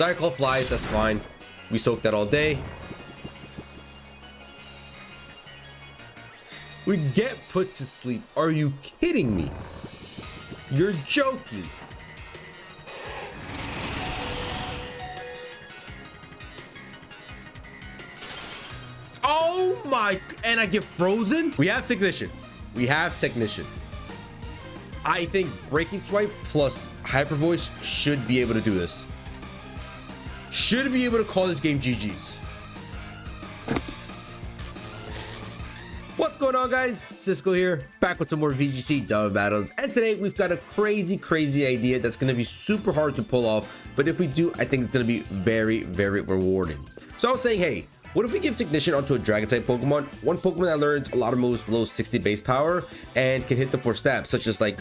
Cycle flies, that's fine. We soak that all day. We get put to sleep. Are you kidding me? You're joking. Oh my, and I get frozen? We have Technician. We have Technician. I think Breaking Swipe plus Hyper Voice should be able to do this. Should be able to call this game GG's. What's going on, guys? Cisco here, back with some more VGC double battles, and today we've got a crazy idea that's going to be super hard to pull off, but if we do, I think it's going to be very rewarding. So I was saying, hey, what if we give Technician onto a Dragon type Pokemon, one Pokemon that learns a lot of moves below 60 base power and can hit them for stabs, such as like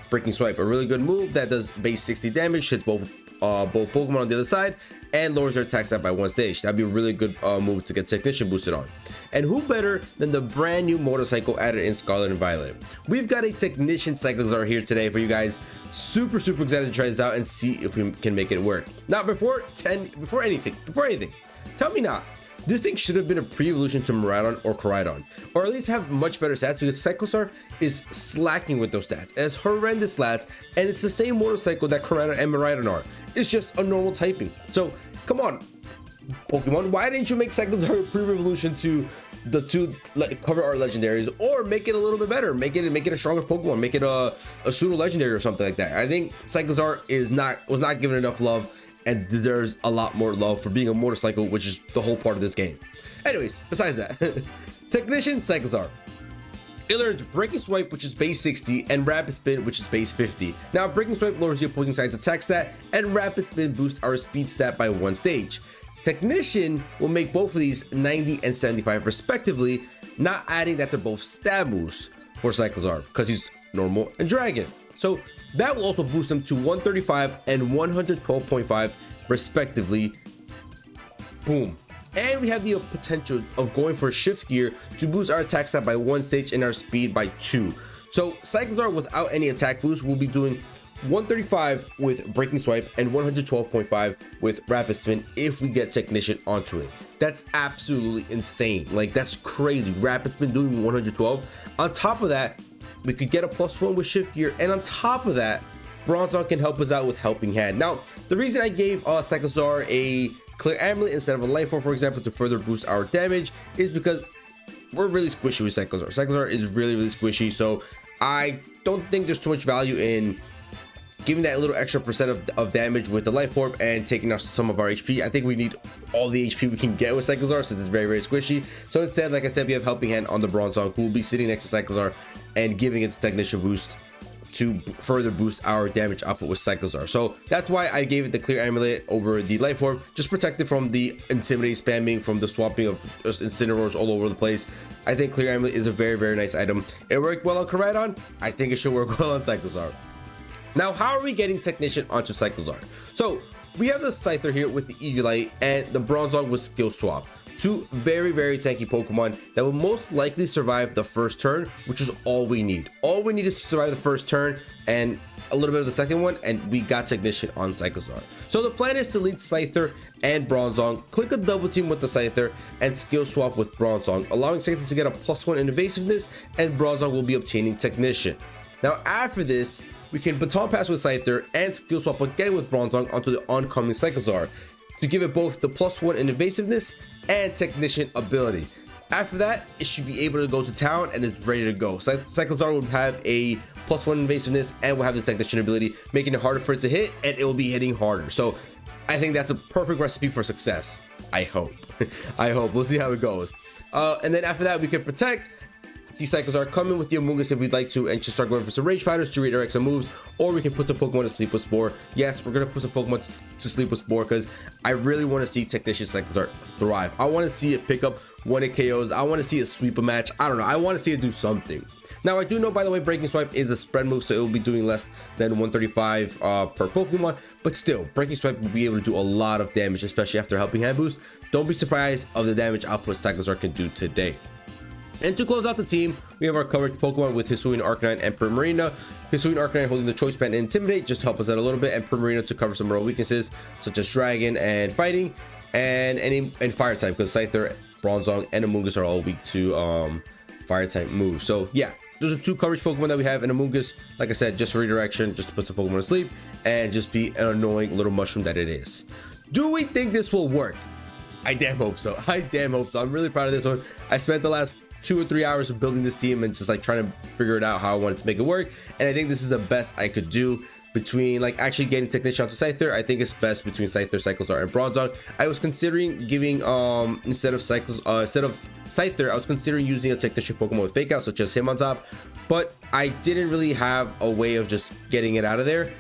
Breaking Swipe, a really good move that does base 60 damage, hits both Pokemon on the other side, and lowers their attack stat by one stage. That'd be a really good move to get Technician boosted on. And who better than the brand new motorcycle added in Scarlet and Violet? We've got a Technician CYCLIZAR here today for you guys. Super excited to try this out and see if we can make it work. Now, before anything, tell me now, this thing should have been a pre-evolution to Miraidon or Koraidon, or at least have much better stats, because CYCLIZAR is slacking with those stats. It has horrendous stats, and it's the same motorcycle that Koraidon and Miraidon are. It's just a normal typing. So come on, Pokemon, why didn't you make CYCLIZAR a pre-evolution to the two cover art legendaries, or make it a little bit better, make it a stronger Pokemon, make it a pseudo legendary or something like that? I think CYCLIZAR was not given enough love, and there's a lot more love for being a motorcycle, which is the whole part of this game. Anyways, besides that, Technician CYCLIZAR. It learns Breaking Swipe, which is base 60, and Rapid Spin, which is base 50. Now, Breaking Swipe lowers the opposing side's attack stat, and Rapid Spin boosts our speed stat by one stage. Technician will make both of these 90 and 75 respectively, not adding that they're both stab moves for CYCLIZAR, because he's normal and dragon. So that will also boost them to 135 and 112.5 respectively. Boom. And we have the potential of going for a shift gear to boost our attack stat by one stage and our speed by 2. So CYCLIZAR without any attack boost will be doing 135 with Breaking Swipe and 112.5 with Rapid Spin if we get Technician onto it. That's absolutely insane. Like, that's crazy. Rapid Spin doing 112. On top of that, we could get a +1 with shift gear, and on top of that, Bronzong can help us out with Helping Hand. Now, the reason I gave CYCLIZAR a Clear Amulet instead of a Life Orb, for example, to further boost our damage, is because we're really squishy with CYCLIZAR. CYCLIZAR is really squishy, so I don't think there's too much value in giving that little extra percent of damage with the Life Orb and taking out some of our HP. I think we need all the HP we can get with CYCLIZAR, since it's very squishy. So instead, like I said, we have Helping Hand on the Bronzong, who will be sitting next to CYCLIZAR and giving it the Technician boost to further boost our damage output with CYCLIZAR. So that's why I gave it the Clear Amulet over the Life Orb, just protected from the Intimidate spamming, from the swapping of just Incineroars all over the place. I think Clear Amulet is a very nice item. It worked well on Koraidon. I think it should work well on CYCLIZAR. Now, how are we getting Technician onto CYCLIZAR? So we have the Scyther here with the Eviolite and the Bronzong with Skill Swap. Two very tanky Pokemon that will most likely survive the first turn, which is all we need. All we need is to survive the first turn and a little bit of the second one, and we got Technician on CYCLIZAR. So the plan is to lead Scyther and Bronzong, click a double team with the Scyther, and skill swap with Bronzong, allowing Scyther to get a +1 in evasiveness, and Bronzong will be obtaining Technician. Now, after this, we can Baton Pass with Scyther and skill swap again with Bronzong onto the oncoming CYCLIZAR to give it both the +1 in evasiveness and Technician ability. After that, it should be able to go to town and it's ready to go. CYCLIZAR will have a +1 in evasiveness and will have the Technician ability, making it harder for it to hit, and it will be hitting harder. So I think that's a perfect recipe for success. I hope. I hope. We'll see how it goes. And then after that, we can protect the CYCLIZAR, come in with the Amoonguss if we'd like to, and just start going for some Rage Patterns to redirect some moves, or we can put some Pokemon to sleep with Spore. Yes, we're going to put some Pokemon to sleep with Spore, because I really want to see Technician CYCLIZAR thrive. I want to see it pick up 1-hit KOs. I want to see it sweep a match. I don't know. I want to see it do something. Now, I do know, by the way, Breaking Swipe is a spread move, so it will be doing less than 135 per Pokemon, but still, Breaking Swipe will be able to do a lot of damage, especially after Helping Hand boost. Don't be surprised of the damage output CYCLIZAR can do today. And to close out the team, we have our coverage Pokemon with Hisuian Arcanine and Primarina. Hisuian Arcanine holding the Choice Band and Intimidate just to help us out a little bit, and Primarina to cover some of our weaknesses such as Dragon and Fighting, and Fire type, because Scyther, Bronzong, and Amoonguss are all weak to Fire type moves. So yeah, those are two coverage Pokemon that we have. And Amoonguss, like I said, just for redirection, just to put some Pokemon to sleep and just be an annoying little mushroom that it is. Do we think this will work? I damn hope so. I damn hope so. I'm really proud of this one. I spent the last 2 or 3 hours of building this team and just like trying to figure it out how I wanted to make it work. And I think this is the best I could do between like actually getting Technician out to Scyther. I think it's best between Scyther, CYCLIZAR, and Bronzong. I was considering giving instead of Scyther, I was considering using a Technician Pokemon with Fake Out, such as him on top, but I didn't really have a way of just getting it out of there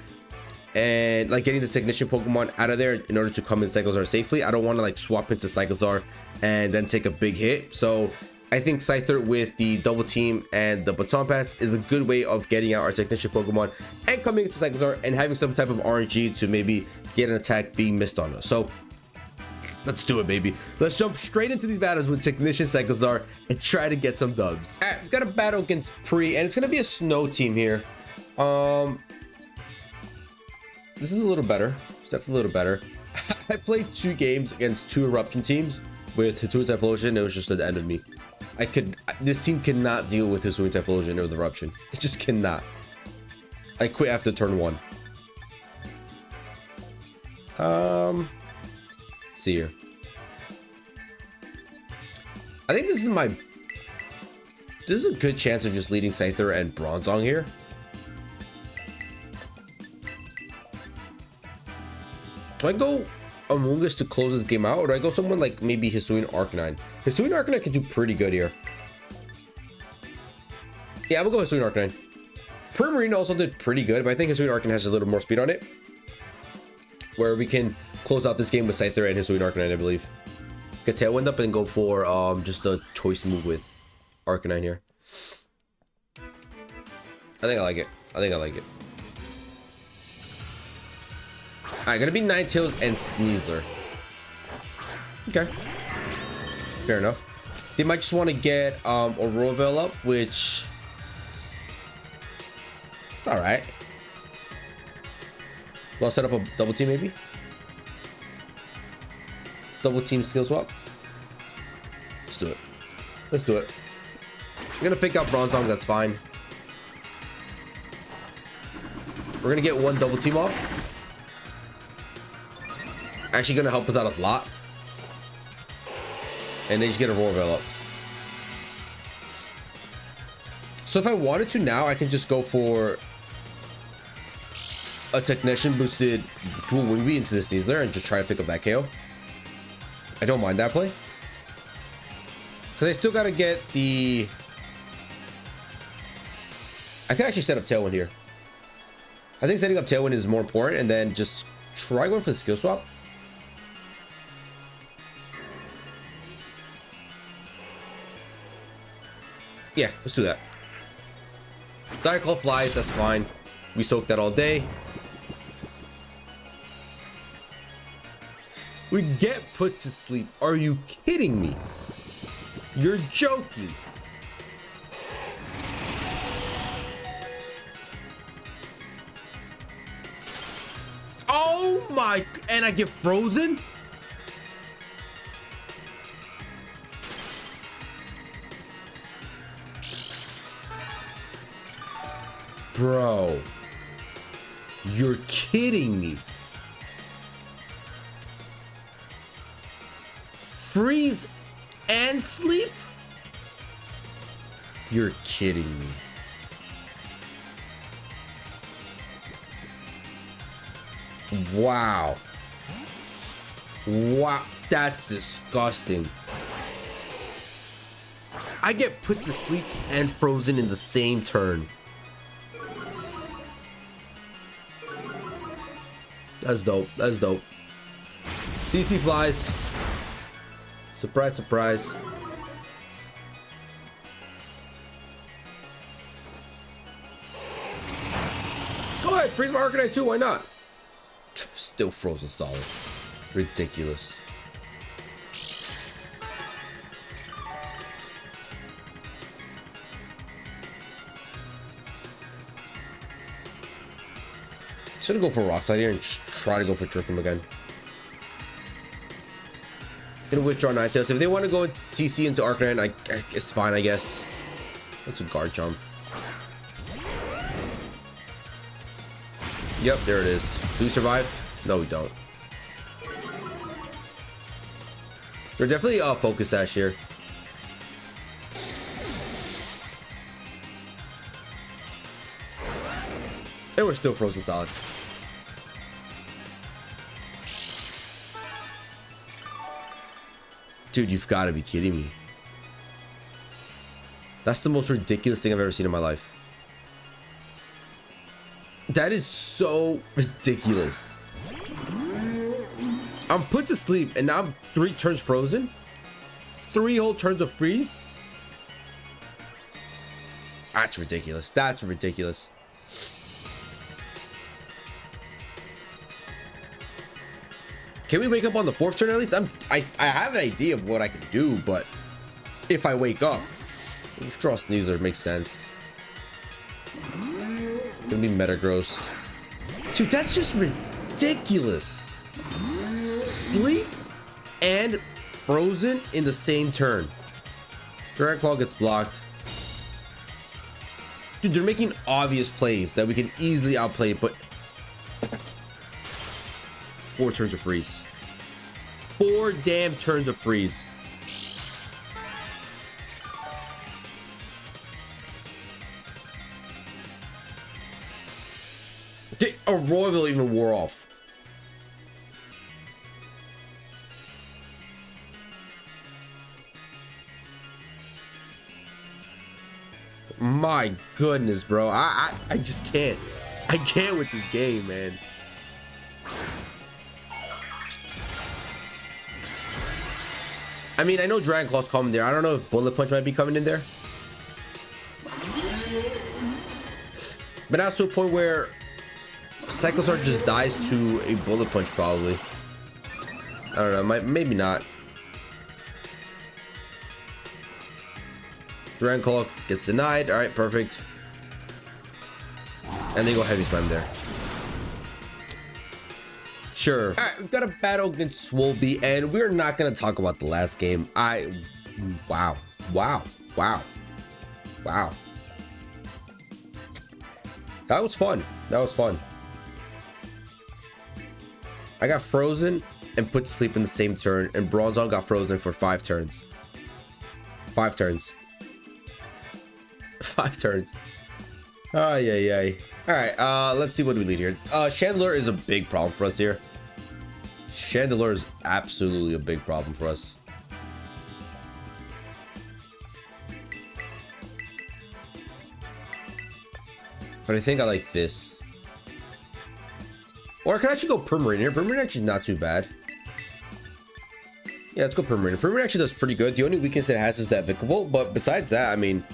and like getting the Technician Pokemon out of there in order to come in CYCLIZAR safely. I don't want to like swap into CYCLIZAR and then take a big hit. So I think Scyther with the double team and the baton pass is a good way of getting out our Technician Pokemon and coming into CYCLIZAR and having some type of RNG to maybe get an attack being missed on us. So let's do it, baby. Let's jump straight into these battles with Technician CYCLIZAR and try to get some dubs. All right, we've got a battle against Pri, and it's gonna be a snow team here. This is a little better. It's definitely a little better. I played 2 games against 2 eruption teams with Hisuian Typhlosion. It was just at the end of me. This team cannot deal with Hisuian Typhlosion or the eruption. It just cannot. I quit after turn 1. Let's see here. I think this is a good chance of just leading Scyther and Bronzong here. Do I go Amoonguss to close this game out, or do I go someone like maybe Hisuian Arcanine? Hisuian Arcanine can do pretty good here. Yeah, I will go Hisuian Arcanine. Primarina also did pretty good, but I think Hisuian Arcanine has a little more speed on it, where we can close out this game with Scyther and Hisuian Arcanine, I believe. Get Tailwind up and go for just a choice move with Arcanine here. I think I like it. Alright, gonna be Ninetales and Sneasler. Okay. Fair enough. They might just want to get Aurora Veil up, which... Alright. I'll set up a double team maybe? Double team skill swap? Let's do it. Let's do it. I'm gonna pick out Bronzong, that's fine. We're gonna get 1 double team off. Actually gonna help us out a lot. And they just get a Aurora Veil up. So if I wanted to now, I can just go for a Technician boosted dual Wingbeat into the Sneasler and just try to pick up that KO. I don't mind that play. Because I still gotta get the... I can actually set up Tailwind here. I think setting up Tailwind is more important, and then just try going for the skill swap. Yeah, let's do that. Diaclaw flies, that's fine. We soak that all day. We get put to sleep. Are you kidding me? You're joking. Oh my, and I get frozen? Bro, you're kidding me. Freeze and sleep? You're kidding me. Wow. Wow, that's disgusting. I get put to sleep and frozen in the same turn. That's dope. That's dope. CC flies. Surprise, surprise. Go ahead, freeze my Arcanine too. Why not? Still frozen solid. Ridiculous. Should go for Rock Slide here and try to go for Trick Room again. Gonna withdraw Ninetales. If they want to go CC into Arcanine, it's fine, I guess. That's a guard jump. Yep, there it is. Do we survive? No, we don't. They're definitely Focus Sash here. And we're still frozen solid. Dude, you've got to be kidding me. That's the most ridiculous thing I've ever seen in my life. That is so ridiculous. I'm put to sleep and now I'm 3 turns frozen. 3 whole turns of freeze. That's ridiculous. That's ridiculous. Can we wake up on the 4th turn at least? I have an idea of what I can do, but if I wake up, Withdraw Sneasler makes sense. Gonna be Metagross. Dude, that's just ridiculous. Sleep and frozen in the same turn. Dragon Claw gets blocked. Dude, they're making obvious plays that we can easily outplay, but 4 turns of freeze. 4 damn turns of freeze. A Royal even wore off. My goodness, bro. I just can't. I can't with this game, man. I mean, I know Dragon Claw's coming there. I don't know if Bullet Punch might be coming in there. But now to a point where CYCLIZAR just dies to a Bullet Punch, probably. I don't know. Maybe not. Dragon Claw gets denied. All right, perfect. And they go Heavy Slam there. Sure. All right, we've got a battle against Swolby, and we're not going to talk about the last game. Wow. That was fun. I got frozen and put to sleep in the same turn, and Bronzong got frozen for 5 turns. 5 turns. 5 turns. Ay. All right, let's see what we lead here. Chandelure is a big problem for us here. Chandelure is absolutely a big problem for us. But I think I like this. Or I could actually go Permarine here. Permarine actually is not too bad. Yeah, let's go Permarine. Permarine actually does pretty good. The only weakness it has is that Vikavolt. But besides that, I mean,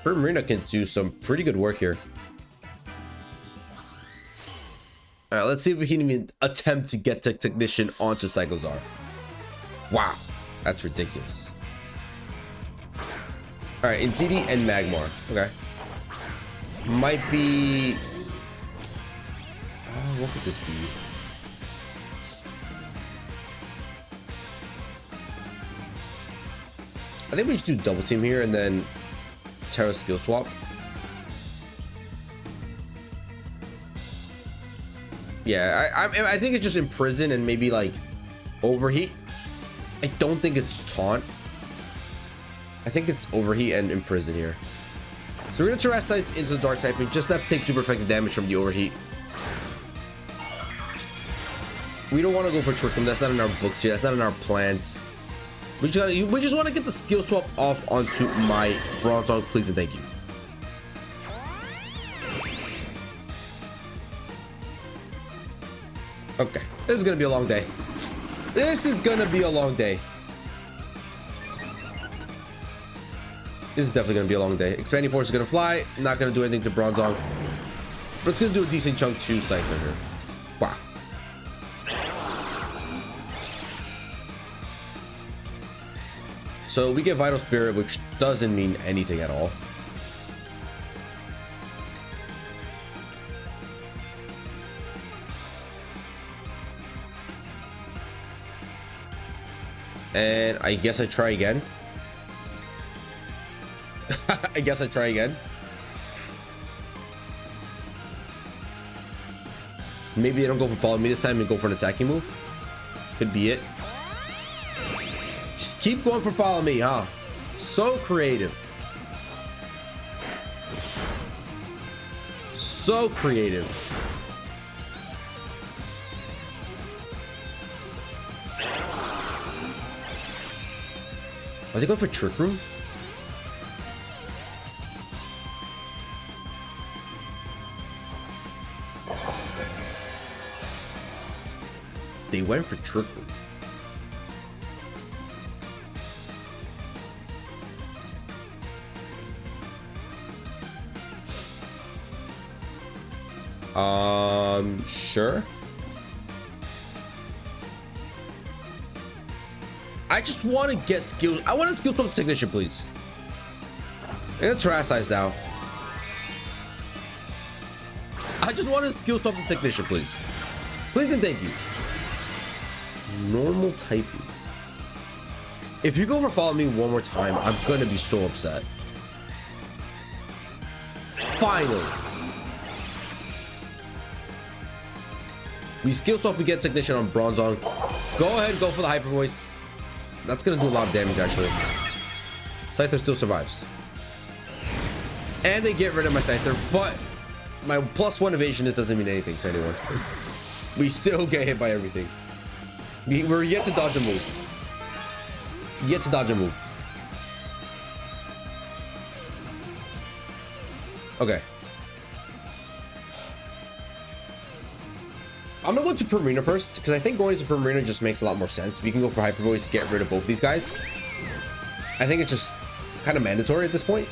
Permarina can do some pretty good work here. All right, let's see if we can even attempt to get Technician onto CYCLIZAR. Wow, that's ridiculous. All right, Indeedee and Magmar. Okay. Might be... what could this be? I think we should do Double Team here and then Terra Skill Swap. Yeah, I think it's just Imprison and maybe like Overheat. I don't think it's Taunt. I think it's Overheat and Imprison here. So we're gonna Terrasilize into the Dark typing, just not to take super effective damage from the Overheat. We don't want to go for Trick Room. That's not in our books here. That's not in our plans. We just want to get the skill swap off onto my Bronzong, please and thank you. Okay, this is gonna be a long day. This is gonna be a long day. This is definitely gonna be a long day. Expanding Force is gonna fly. Not gonna do anything to Bronzong, but it's gonna do a decent chunk to Cycler here. Wow. So we get Vital Spirit, which doesn't mean anything at all. And I guess I try again. I guess I try again. Maybe they don't go for follow me this time and go for an attacking move. Could be it. Just keep going for follow me, huh? So creative. So creative. Are they going for Trick Room? They went for Trick Room. Sure. I just want to get skills. I want a skill from Technician, please. I'm gonna try size now. I just want a skill from Technician, please. Please and thank you. Normal typing. If you go for follow me one more time, I'm gonna be so upset. Finally. We skill swap, we get Technician on Bronzong. Go ahead, go for the Hyper Voice. That's gonna do a lot of damage, actually. Scyther still survives. And they get rid of my Scyther, but my +1 evasion doesn't mean anything to anyone. We still get hit by everything. We're yet to dodge a move. Yet to dodge a move. Okay. I'm gonna go to Primarina first, because I think going to Primarina just makes a lot more sense. We can go for Hyper Voice, get rid of both these guys. I think it's just kind of mandatory at this point.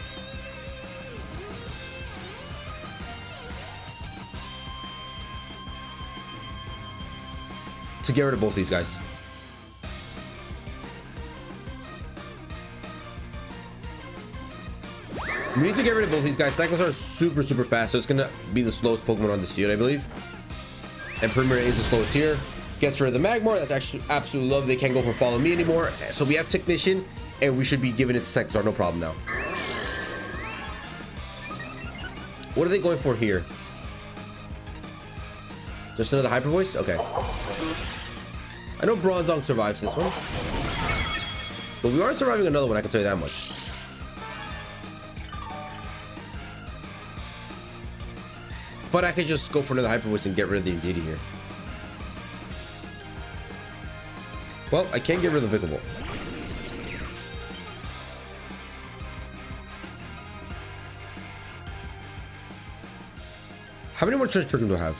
To get rid of both these guys. We need to get rid of both these guys. CYCLIZAR is super, super fast, so it's gonna be the slowest Pokemon on this field, I believe. And Primarina is the slowest here. Gets rid of the Magmar. That's actually absolutely love. They can't go for follow me anymore. So we have Technician, and we should be giving it to CYCLIZAR, no problem now. What are they going for here? Just another Hyper Voice? Okay. I know Bronzong survives this one. But we aren't surviving another one, I can tell you that much. But I could just go for another Hyper Voice and get rid of the Indeedee here. Well, I can't get rid of the Vikavolt. How many more Trick Room do I have?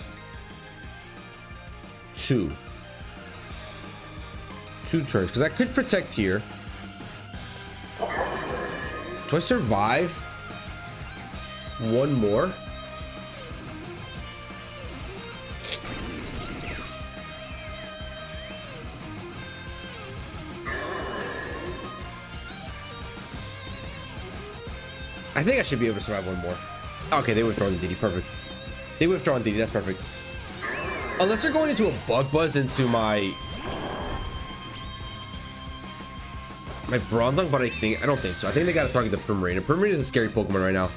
2. 2 turns, because I could protect here. Do I survive? 1 more? I think I should be able to survive 1 more. Okay, they withdraw the DD. Perfect. They withdraw the DD. That's perfect. Unless they're going into a Bug Buzz into my Bronzong, but I don't think so. I think they gotta target the Primarina. Primarina is a scary Pokemon right now.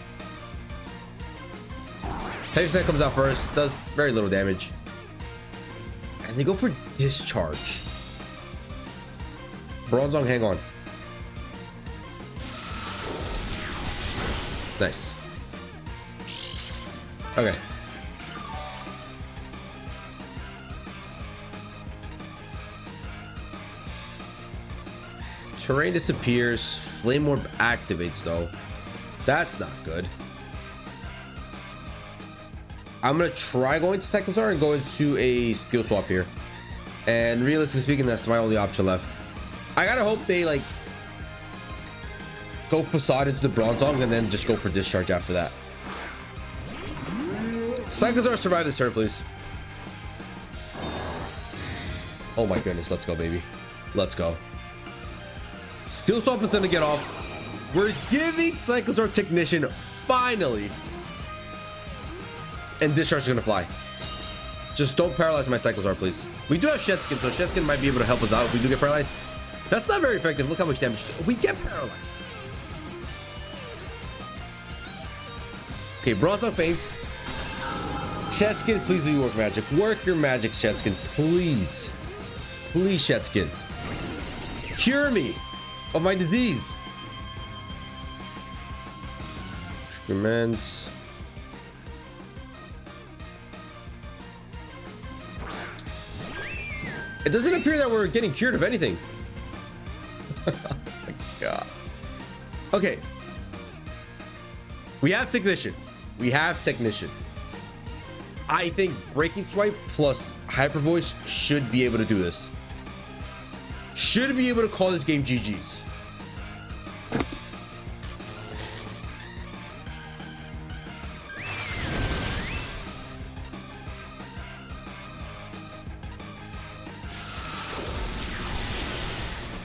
Heavy Sand comes out first, does very little damage. And they go for Discharge. Bronzong, hang on. Nice. Okay. Terrain disappears. Flame Orb activates though. That's not good. I'm gonna try going to CYCLIZAR and go into a skill swap here. And realistically speaking, that's my only option left. I gotta hope they like go Facade into the Bronzong and then just go for Discharge after that. CYCLIZAR, survive this turn, please. Oh my goodness, let's go, baby. Let's go. Skill Swap is gonna get off. We're giving CYCLIZAR Technician finally. And Discharge is gonna fly. Just don't paralyze my CYCLIZAR, please. We do have Shedskin, so Shedskin might be able to help us out if we do get paralyzed. That's not very effective. Look how much damage. We get paralyzed. Okay, Bronze faints. Shetskin, please do work magic. Work your magic, Shetskin. Please. Please, Shetskin. Cure me of my disease. Experiments. It doesn't appear that we're getting cured of anything. Oh my god. Okay. We have Technician. We have Technician. I think Breaking Swipe plus Hyper Voice should be able to do this. Should be able to call this game GG's.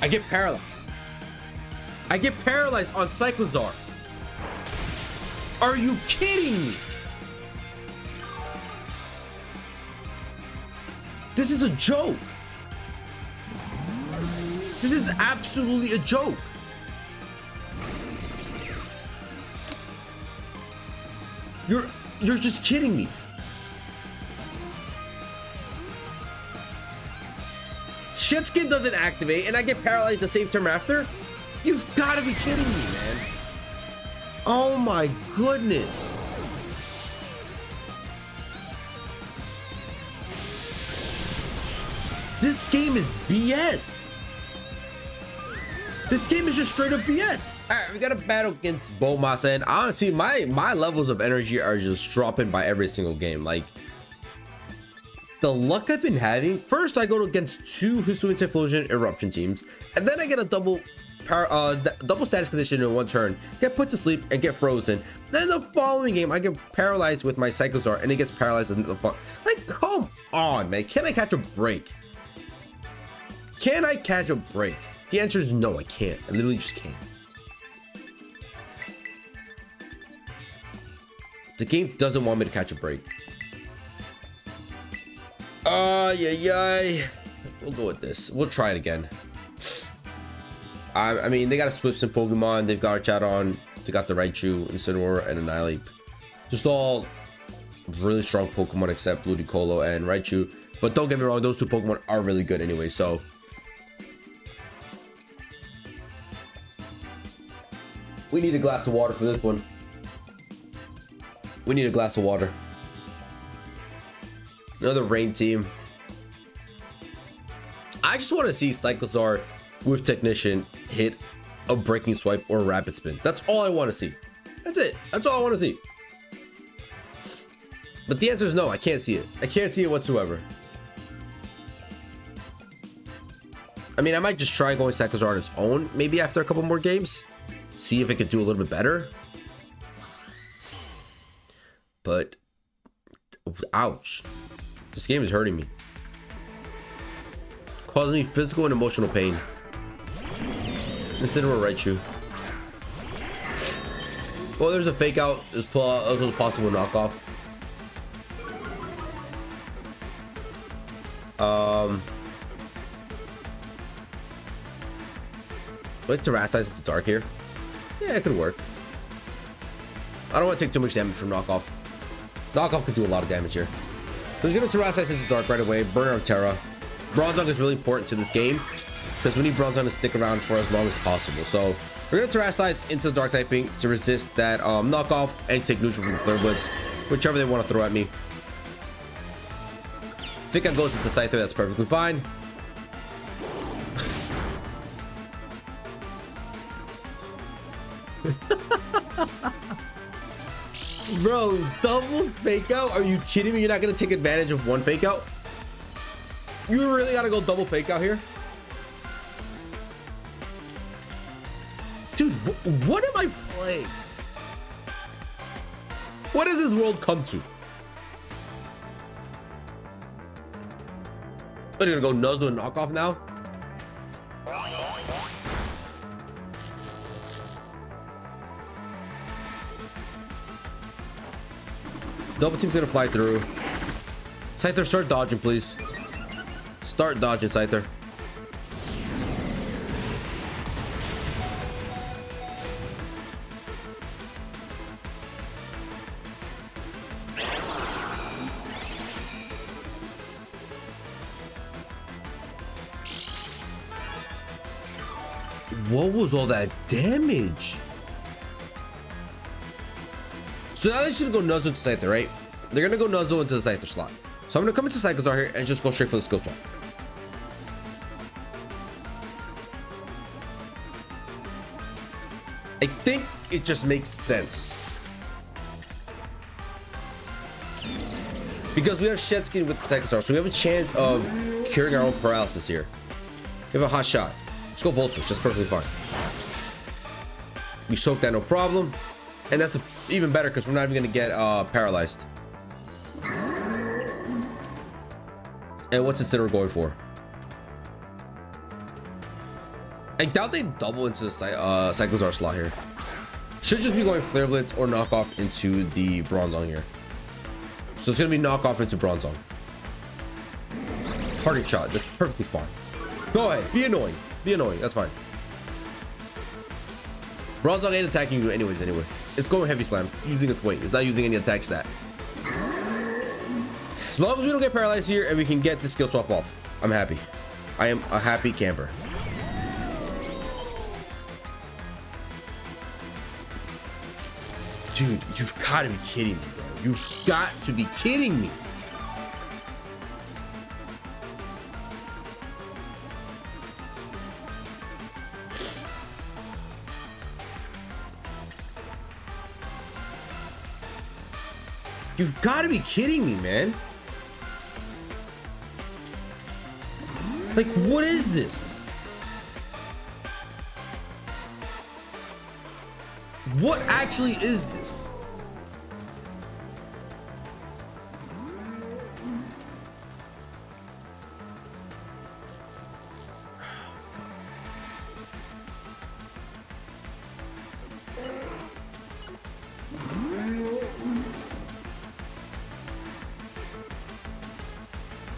I get paralyzed. I get paralyzed on CYCLIZAR. Are you kidding me? This is a joke. This is absolutely a joke. You're just kidding me. Shitskin doesn't activate and I get paralyzed the same turn after? You've got to be kidding me, man. Oh my goodness. This game is BS. This game is just straight up BS. All right, we got a battle against Bomas, and honestly, my levels of energy are just dropping by every single game. Like, the luck I've been having, first I go against two Hisuian Typhlosion Eruption teams, and then I get a double status condition in one turn, get put to sleep and get frozen. Then the following game I get paralyzed with my CYCLIZAR and it gets paralyzed in the like, come on, man. Can I catch a break? Can I catch a break? The answer is no, I can't. I literally just can't. The game doesn't want me to catch a break. Yeah. We'll go with this. We'll try it again. I mean, they got a Swift and Pokemon. They've got a Chatot. They got the Raichu, Incineroar, and Annihilate. Just all really strong Pokemon except Ludicolo and Raichu. But don't get me wrong, those two Pokemon are really good anyway, so. We need a glass of water for this one. We need a glass of water. Another rain team. I just want to see CYCLIZAR with Technician hit a Breaking Swipe or a Rapid Spin. That's all I want to see. That's it. That's all I want to see. But the answer is no. I can't see it. I can't see it whatsoever. I mean, I might just try going CYCLIZAR on its own maybe after a couple more games. See if it could do a little bit better. But ouch. This game is hurting me. Causing me physical and emotional pain. Instead of a Raichu. Well, there's a fake out. There's also a possible knockoff. Let's terrasilize into dark here. Yeah, it could work. I don't want to take too much damage from knockoff. Knockoff could do a lot of damage here. So he's gonna terrasilize into dark right away. Burn our Terra. Bronzong is really important to this game because we need Bronzong to stick around for as long as possible. So we're gonna terrasilize into the dark typing to resist that knockoff and take neutral from the Flare Blitz, whichever they want to throw at me. Fika goes into Scyther, that's perfectly fine. Bro, double fake out? Are you kidding me? You're not gonna take advantage of one fake out? You really gotta go double fake out here? Dude, what am I playing? What does this world come to? Are you gonna go Nuzzle and knockoff now? Double team's gonna fly through. Scyther, start dodging, please. Start dodging, Scyther. What was all that damage? So now they should go Nuzzle to Scyther, right? They're gonna go Nuzzle into the Scyther slot. So I'm gonna come into CYCLIZAR here and just go straight for the skill swap. I think it just makes sense. Because we have Shed Skin with the CYCLIZAR, so we have a chance of curing our own paralysis here. We have a hot shot. Let's go Voltage, that's perfectly fine. We soak that no problem. And that's even better because we're not even gonna get paralyzed. And what's the Incineroar going for? I doubt they double into the CYCLIZAR slot here. Should just be going Flare Blitz or knock off into the Bronzong here. So it's gonna be knock off into Bronzong. Target shot, that's perfectly fine. Go ahead, be annoying. Be annoying, that's fine. Bronzong ain't attacking you anyways anyway. It's going heavy slams, using its weight. It's not using any attack stat. As long as we don't get paralyzed here and we can get the skill swap off, I'm happy. I am a happy camper. Dude, you've got to be kidding me, bro. You've got to be kidding me. You've got to be kidding me, man. Like, what is this? What actually is this?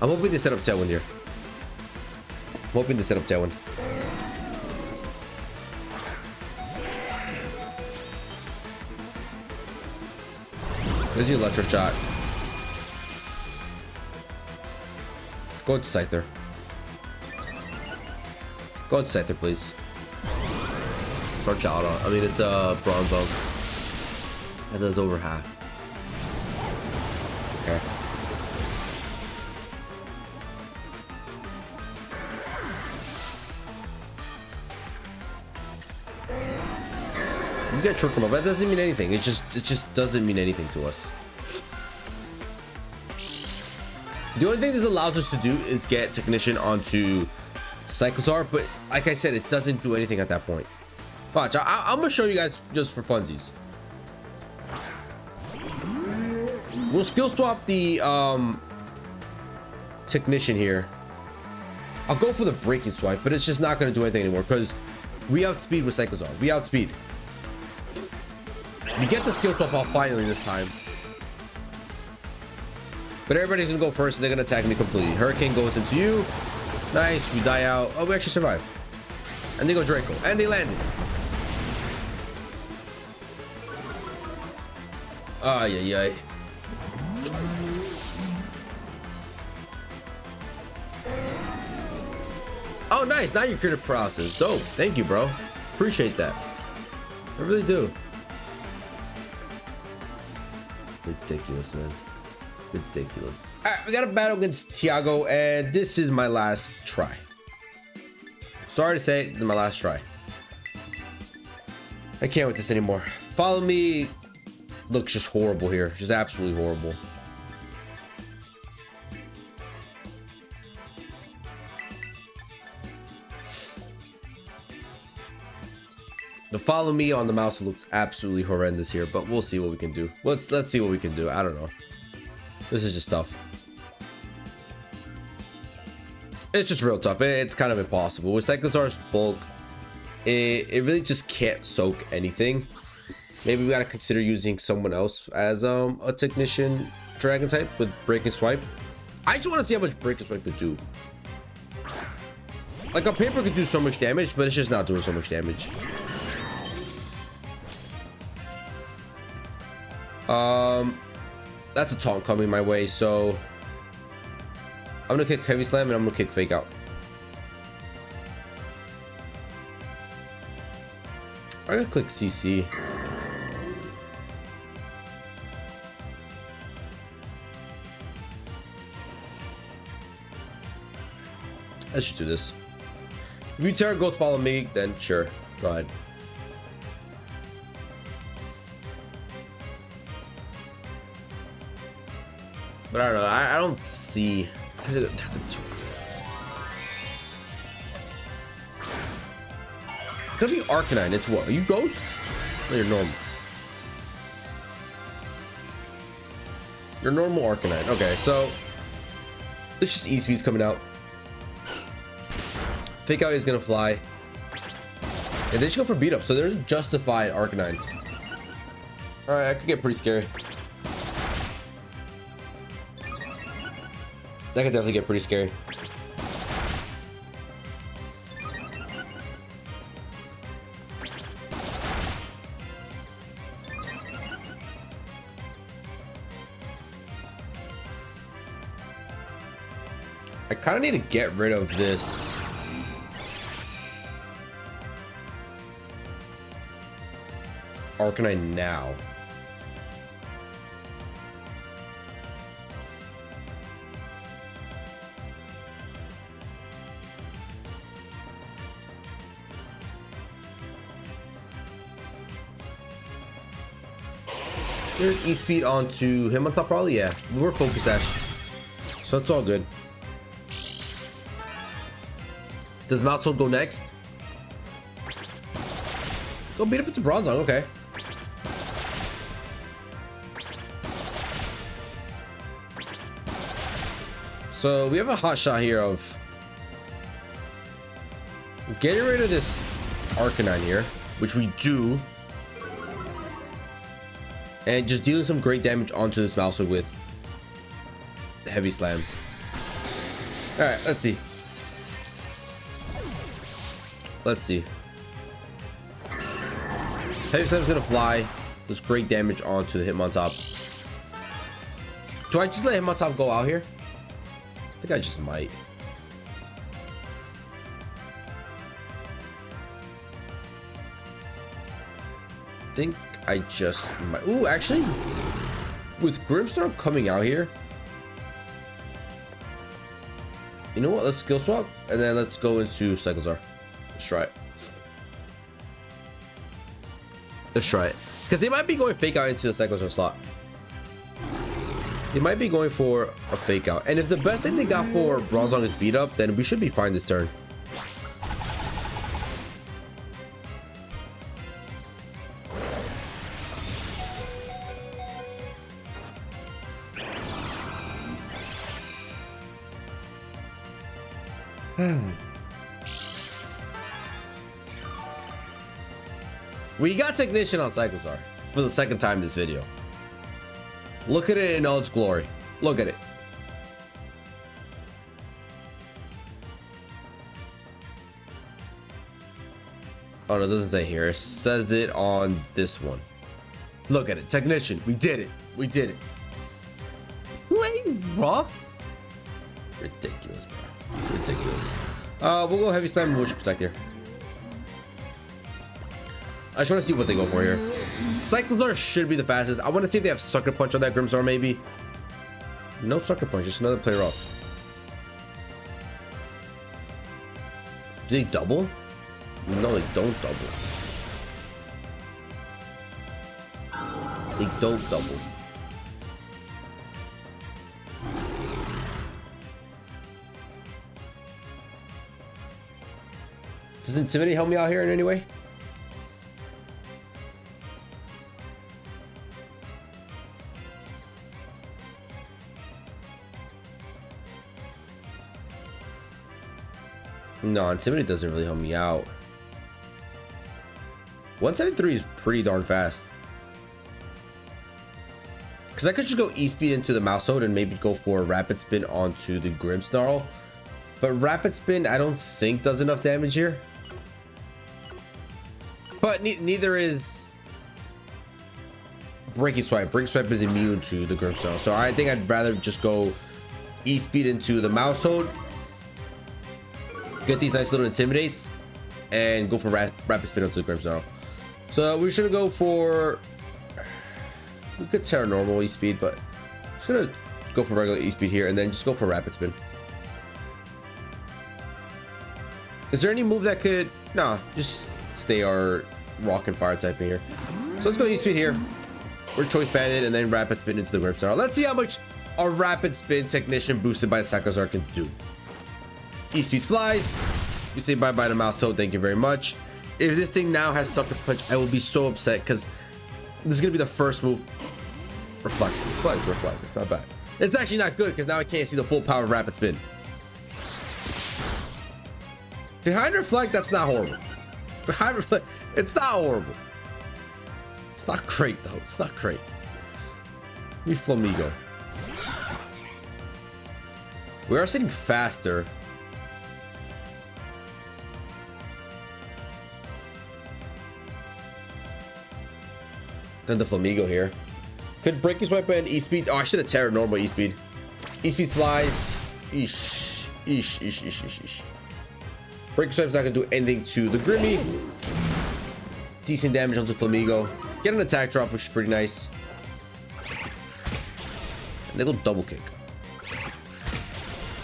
I'm hoping they set up Tailwind here. I'm hoping they set up Tailwind. There's the Electro Shot. Go to Scyther. Go to Scyther, please. Or Chowder. I mean, it's a Bronzong. That does over half. Okay. You get Trick Removal. That doesn't mean anything. It just doesn't mean anything to us. The only thing this allows us to do is get Technician onto CYCLIZAR, but like I said, it doesn't do anything at that point. Watch, I'm gonna show you guys just for funsies. We'll skill swap the Technician here. I'll go for the Breaking Swipe, but it's just not gonna do anything anymore because we outspeed with CYCLIZAR. We outspeed. We get the skill swap off finally this time. But everybody's gonna go first and they're gonna attack me completely. Hurricane goes into you. Nice, we die out. Oh, we actually survive. And they go Draco. And they landed. Ay, ay, ay. Oh, nice. Now you're creative process. Dope. Thank you, bro. Appreciate that. I really do. Ridiculous, man. Ridiculous. All right, we got a battle against Tiago, and this is my last try. Sorry to say, this is my last try. I can't with this anymore. Follow me looks just horrible here. Just absolutely horrible. The follow me on the mouse looks absolutely horrendous here, but we'll see what we can do. Let's see what we can do. I don't know. This is just tough. It's just real tough. It's kind of impossible. With CYCLIZAR's bulk, it really just can't soak anything. Maybe we gotta consider using someone else as a Technician Dragon type with Breaking Swipe. I just want to see how much Breaking Swipe could do. Like on paper, it could do so much damage, but it's just not doing so much damage. That's a taunt coming my way, so I'm gonna kick Heavy Slam and I'm gonna kick Fake Out. I'm gonna click CC. Let's just do this. If you turn Ghost follow me, then sure. Go ahead. But I don't know. I don't see. Could be Arcanine. It's what? Are you Ghost? No, you're normal. You're normal Arcanine. Okay, so it's just E-Speed's coming out. Fake Out is gonna fly. And then she go for beat up. So there's justified Arcanine. Alright, that could get pretty scary. That could definitely get pretty scary. I kind of need to get rid of this. Arcanine now. There's E-Speed onto him on top probably, yeah. We're Focus Sash. So it's all good. Does Mousehold go next? Go beat up into Bronzong, okay. So we have a hot shot here of getting rid of this Arcanine here, which we do. And just dealing some great damage onto this Mousehold with the Heavy Slam. Alright, let's see. Let's see. Heavy Slam's gonna fly. Does great damage onto the Hitmontop. Do I just let Hitmontop go out here? I think I just might. I think I just might. Ooh, actually, with Grimmsnarl coming out here, you know what? Let's skill swap and then let's go into CYCLIZAR. Let's try it. Let's try it. Because they might be going Fake Out into the CYCLIZAR slot. They might be going for a Fake Out. And if the best thing they got for Bronzong is beat up, then we should be fine this turn. We got Technician on CYCLIZAR for the second time this video. Look at it in all its glory. Look at it. Oh no, it doesn't say here. It says it on this one. Look at it. Technician. We did it. We did it. Play rough. Ridiculous, bro. Ridiculous. We'll go Heavy Slam and Motion Protect here. I just want to see what they go for here. CYCLIZAR should be the fastest. I want to see if they have Sucker Punch on that Grimmsnarl, maybe. No Sucker Punch, just another player off. Do they double? No, they don't double. They don't double. Does Intimidate help me out here in any way? No, Intimidate doesn't really help me out. 173 is pretty darn fast. Because I could just go E-Speed into the Mousehold and maybe go for a Rapid Spin onto the Grimmsnarl. But Rapid Spin, I don't think does enough damage here. But neither is Breaking Swipe. Breaking Swipe is immune to the Grimmsnarl. So I think I'd rather just go E-Speed into the Mousehold. Get these nice little Intimidates and go for Rapid Spin onto the Grimmsnarl. So we should go for, we could Terra normal E-speed, but should go for regular E-speed here and then just go for rapid spin. Is there any move that could, no, just stay our rock and fire type here. So let's go E-speed here. We're choice banded and then rapid spin into the Rip Star. Let's see how much a rapid spin technician boosted by the CYCLIZAR can do. E-speed flies. We say bye-bye to mouse, so thank you very much. If this thing now has sucker punch, I will be so upset because this is gonna be the first move. Reflect, reflect. It's not bad. It's actually not good because now I can't see the full power of rapid spin. Behind reflect, that's not horrible. Behind reflect, it's not horrible. It's not great though. It's not great. We Flamigo. We are sitting faster. Than the Flamigo here. Could break his weapon and E-speed. Oh, I should have Terra normal E-speed. E-speed flies. Eesh. Eesh. Break his weapon's not gonna do anything to the Grimmy. Decent damage onto Flamigo. Get an attack drop, which is pretty nice. And they go double kick.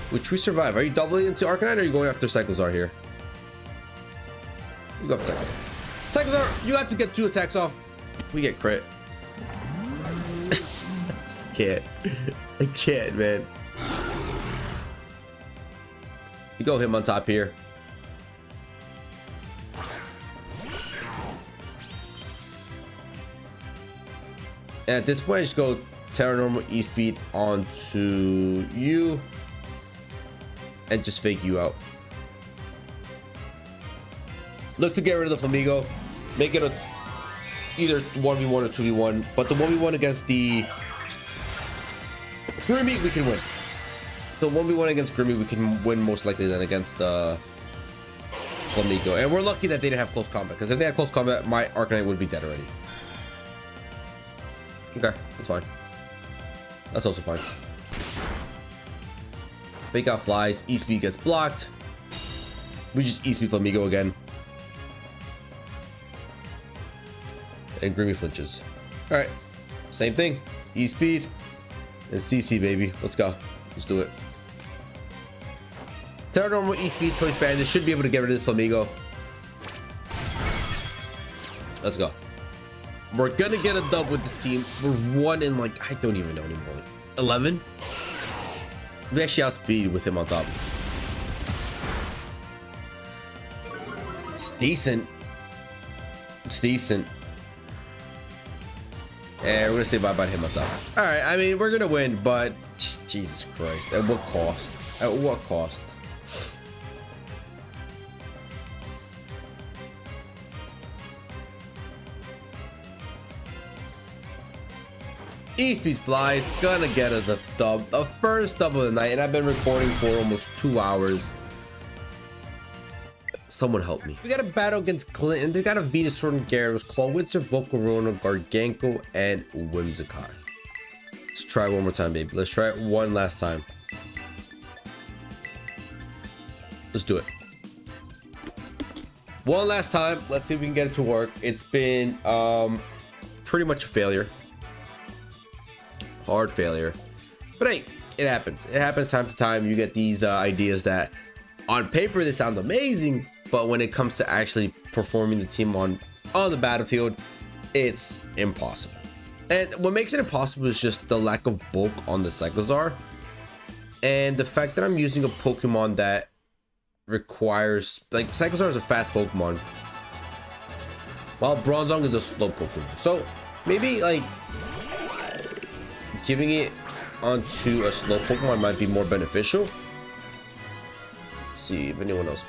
Which we survive. Are you doubling into Arcanine or are you going after CYCLIZAR here? You go after CYCLIZAR. CYCLIZAR, you have to get 2 attacks off. We get crit. Just can't. I can't, man. You go him on top here. And at this point, I just go Terra normal E-speed onto you. And just fake you out. Look to get rid of the Flamigo. Make it a either 1v1 or 2v1, but the 1v1 against the Grimmy we can win. The 1v1 against Grimmy we can win most likely than against the Flamigo. And we're lucky that they didn't have close combat, because if they had close combat, my Arcanine would be dead already. Okay, that's fine. That's also fine. Fake out flies, E-speed gets blocked. We just E-speed Flamigo again. And Grimmy flinches. All right, same thing. E-speed and CC, baby. Let's go. Let's do it. Terra normal E-speed choice bandit should be able to get rid of this Flamigo. Let's go. We're gonna get a dub with this team. We're 1 in like, I don't even know anymore. 11. We actually outspeed with him on top. It's decent. It's decent. And we're gonna say bye-bye to him on top. All right, I mean, we're gonna win, but Jesus Christ, at what cost? At what cost? E-speed flies, gonna get us a dub, the first dub of the night, and I've been recording for almost 2 hours. Someone help me. We got a battle against Clinton. They got a Venusaur and Gyarados, Clawitzer, Volcarona, Garganko, and Whimsicott. Let's try it one more time, baby. Let's try it one last time. Let's do it. One last time. Let's see if we can get it to work. It's been pretty much a failure. Hard failure. But hey, it happens. It happens time to time. You get these ideas that on paper they sound amazing, but when it comes to actually performing the team on the battlefield, it's impossible. And what makes it impossible is just the lack of bulk on the CYCLIZAR, and the fact that I'm using a Pokemon that requires, like, CYCLIZAR is a fast Pokemon, while Bronzong is a slow Pokemon. So maybe like giving it onto a slow Pokemon might be more beneficial. Let's see if anyone else.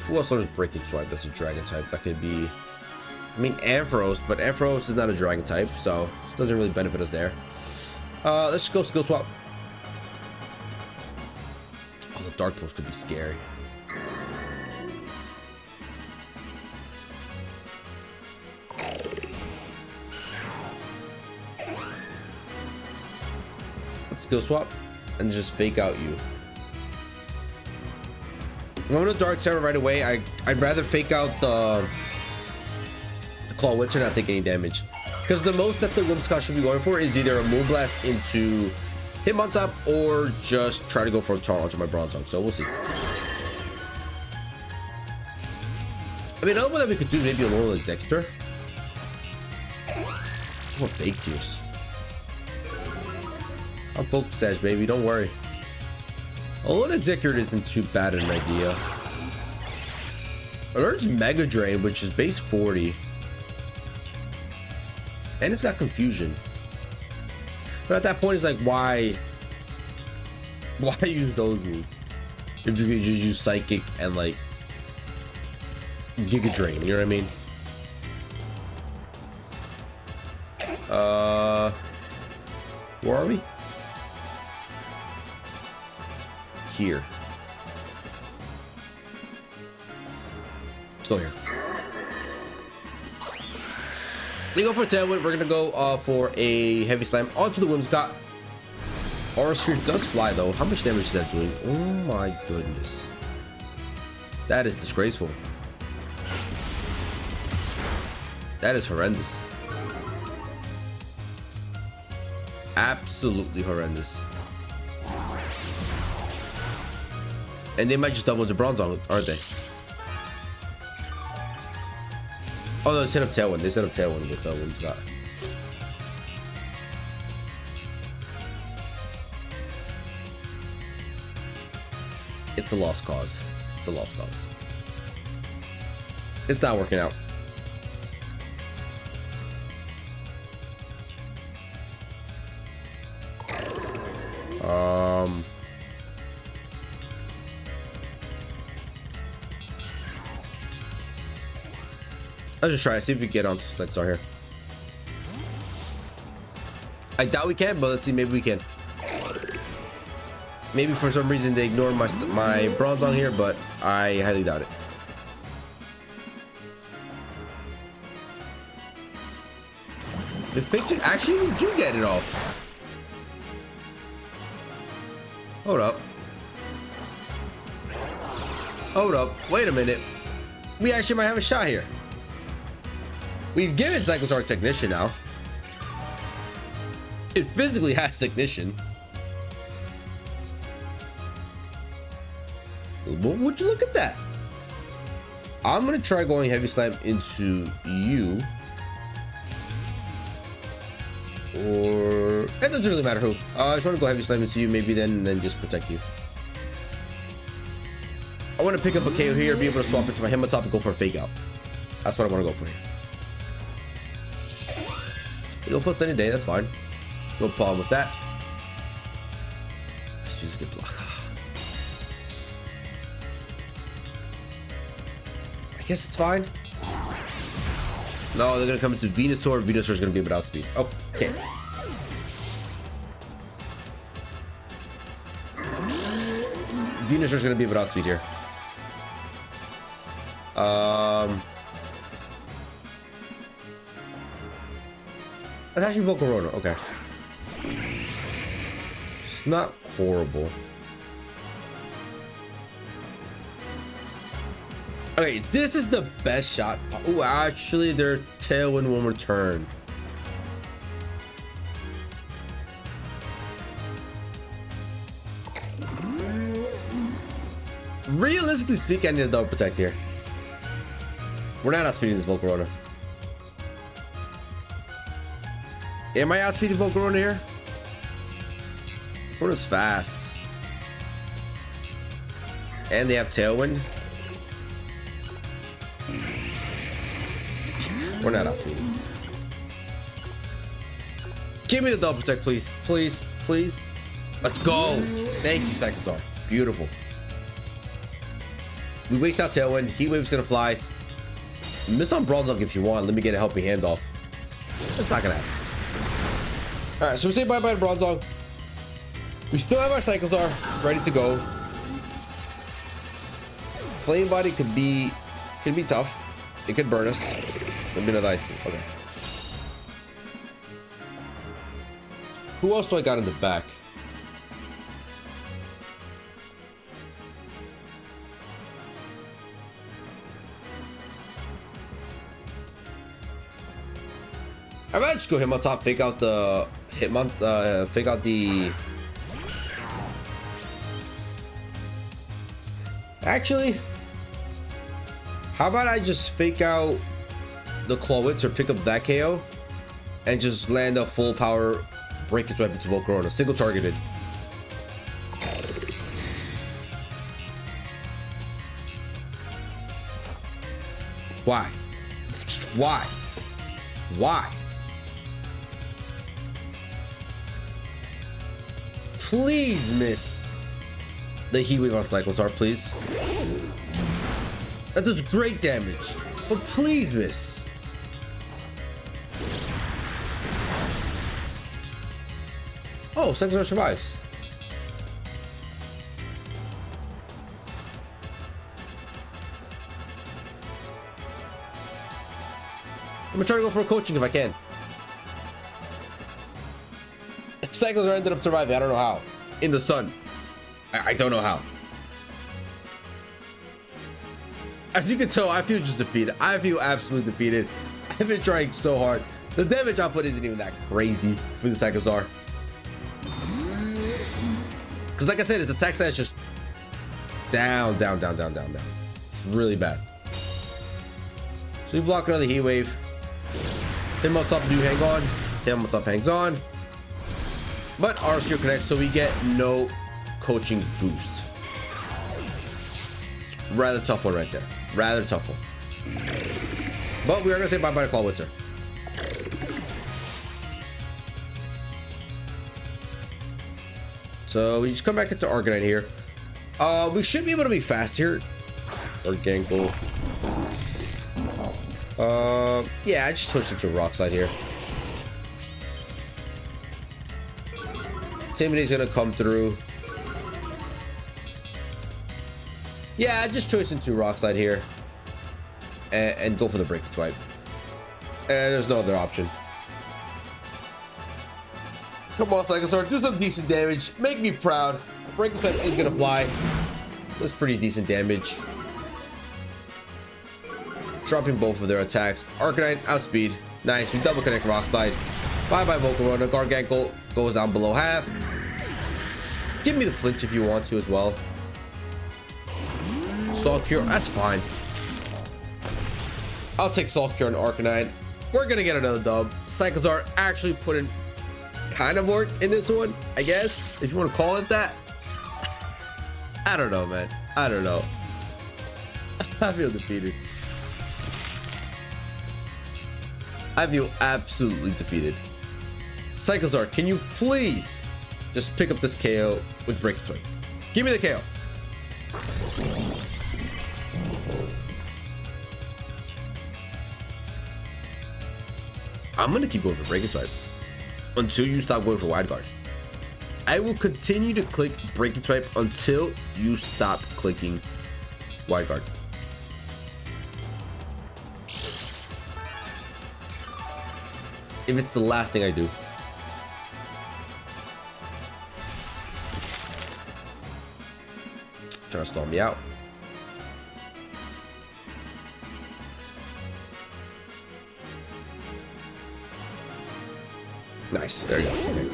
Who else learns Breaking Swipe? That's a Dragon type. That could be, I mean, Ampharos, but Ampharos is not a Dragon type, so it doesn't really benefit us there. Let's just go Skill Swap. Oh, the Dark Pulse could be scary. Let's Skill Swap and just fake out you. I'm gonna Dark Terror right away. I'd rather fake out the Claw Witch and not take any damage. Because the most that the Whimsicott should be going for is either a Moonblast into Hitmontop or just try to go for a Tar onto my Bronzong. So we'll see. I mean, another one that we could do, maybe a Alolan Executor. More Fake Tears. I'm Focus Sash, baby. Don't worry. Alolan Executor isn't too bad an idea. Alert's Mega Drain, which is base 40. And it's got Confusion. But at that point, it's like, why use those moves? If you could just use Psychic and like Giga Drain, you know what I mean? Where are we? Here. Let's go here. We go for a Tailwind. We're gonna go for a Heavy Slam onto the Whimsicott. Aura Sphere does fly though. How much damage is that doing? Oh my goodness. That is disgraceful. That is horrendous. Absolutely horrendous. And they might just double into Bronzong, aren't they? Oh no, they set up Tailwind. They set up Tailwind with Whimsicott. It's a lost cause. It's a lost cause. It's not working out. Let's just try to see if we can get onto CYCLIZAR here. I doubt we can, but let's see. Maybe we can. Maybe for some reason they ignore my Bronzong here, but I highly doubt it. The picture actually, we do get it off. Hold up. Hold up. Wait a minute. We actually might have a shot here. We've given CYCLIZAR Technician now. It physically has Technician. Would you look at that? I'm gonna try going Heavy Slam into you. Or it doesn't really matter who. I just want to go Heavy Slam into you, maybe then just protect you. I want to pick up a KO here, be able to swap into my Hitmontop and go for a Fake Out. That's what I want to go for here. You'll put Sunny Day, that's fine. No problem with that. Let's just get blocked. I guess it's fine. No, they're gonna come into Venusaur. Venusaur's gonna be able to outspeed. Oh, okay. Venusaur's gonna be able to outspeed here. That's actually Volcarona. Okay. It's not horrible. Okay, this is the best shot. Oh, actually, their Tailwind will return. Realistically speaking, I need a double protect here. We're not outspeeding this Volcarona. Am I outspeeding Volcarona here? Volcarona's fast. And they have Tailwind. We're not outspeeding. Give me the double protect, please. Please, please. Let's go. Thank you, CYCLIZAR. Beautiful. We waste out Tailwind. Heat Wave's gonna fly. Miss on Bronzong if you want. Let me get a helping hand off. It's not gonna happen. Alright, so we say bye-bye to Bronzong. We still have our CYCLIZAR ready to go. Flame Body could be tough. It could burn us. It's gonna be another Ice Beam. Okay. Who else do I got in the back? I might just go Hitmontop, fake out the fake out the. Actually, how about I just fake out the Clawitz or pick up that KO and just land a full power break its weapon to Volcarona, single targeted. Why? Just why? Why? Please miss the Heat Wave on CYCLIZAR, please. That does great damage, but please miss. Oh, CYCLIZAR survives. I'm gonna try to go for a coaching if I can. CYCLIZAR ended up surviving. I don't know how. In the sun. I don't know how. As you can tell, I feel just defeated. I feel absolutely defeated. I've been trying so hard. The damage output isn't even that crazy for the CYCLIZAR. Because like I said, its attack stat is just down, down, down, down, down, down. It's really bad. So you block another Heat Wave. Hitmontop do hang on. Hitmontop hangs on. But Arceus connects, so we get no coaching boost. Rather tough one right there. Rather tough one. But we are gonna say bye-bye to Clawitzer. So we just come back into Arcanine here. We should be able to be fast here. Organgle. Yeah, I just switched it to Rock Slide here. Intimidate's gonna come through. Yeah, I just choice into Rock Slide here. And go for the Break Swipe. And there's no other option. Come on, CYCLIZAR, do some decent damage. Make me proud. Break Swipe is gonna fly. That's pretty decent damage. Dropping both of their attacks. Arcanine, outspeed. Nice, we double connect Rock Slide. Bye-bye Volcarona. Gargangle goes down below half. Give me the flinch if you want to as well. Salt Cure, that's fine. I'll take Salt Cure on Arcanine. We're gonna get another dub. CYCLIZAR actually put in kind of work in this one, I guess, if you want to call it that. I don't know, man. I don't know. I feel defeated. I feel absolutely defeated. CYCLIZAR, can you please just pick up this KO with Break Swipe? Give me the KO. I'm gonna keep going for Break Swipe until you stop going for Wide Guard. I will continue to click Break Swipe until you stop clicking Wide Guard. If it's the last thing I do. Trying to stall me out. Nice, there you go. Okay.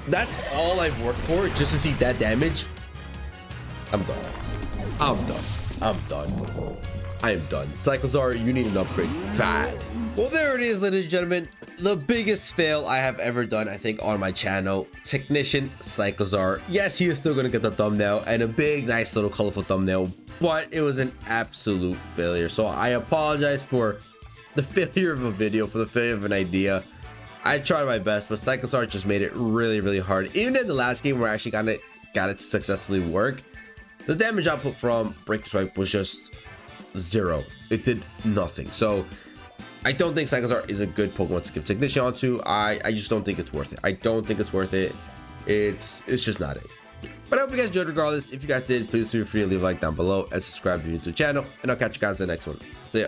That's all I've worked for, just to see that damage. I'm done. I'm done. I'm done. I am done. CYCLIZAR, you need an upgrade bad. Well, there it is, ladies and gentlemen. The biggest fail I have ever done, I think, on my channel. Technician CYCLIZAR. Yes, he is still going to get the thumbnail and a big, nice little colorful thumbnail, but it was an absolute failure. So I apologize for the failure of a video, for the failure of an idea. I tried my best, but CYCLIZAR just made it really, really hard. Even in the last game where I actually got it to successfully work, the damage output from Break Swipe was just zero. It did nothing. So I don't think CYCLIZAR is a good Pokemon to give Technician onto. I just don't think it's worth it. I don't think it's worth it. It's just not it. But I hope you guys enjoyed regardless. If you guys did, please feel free to leave a like down below and subscribe to the YouTube channel. And I'll catch you guys in the next one. See ya.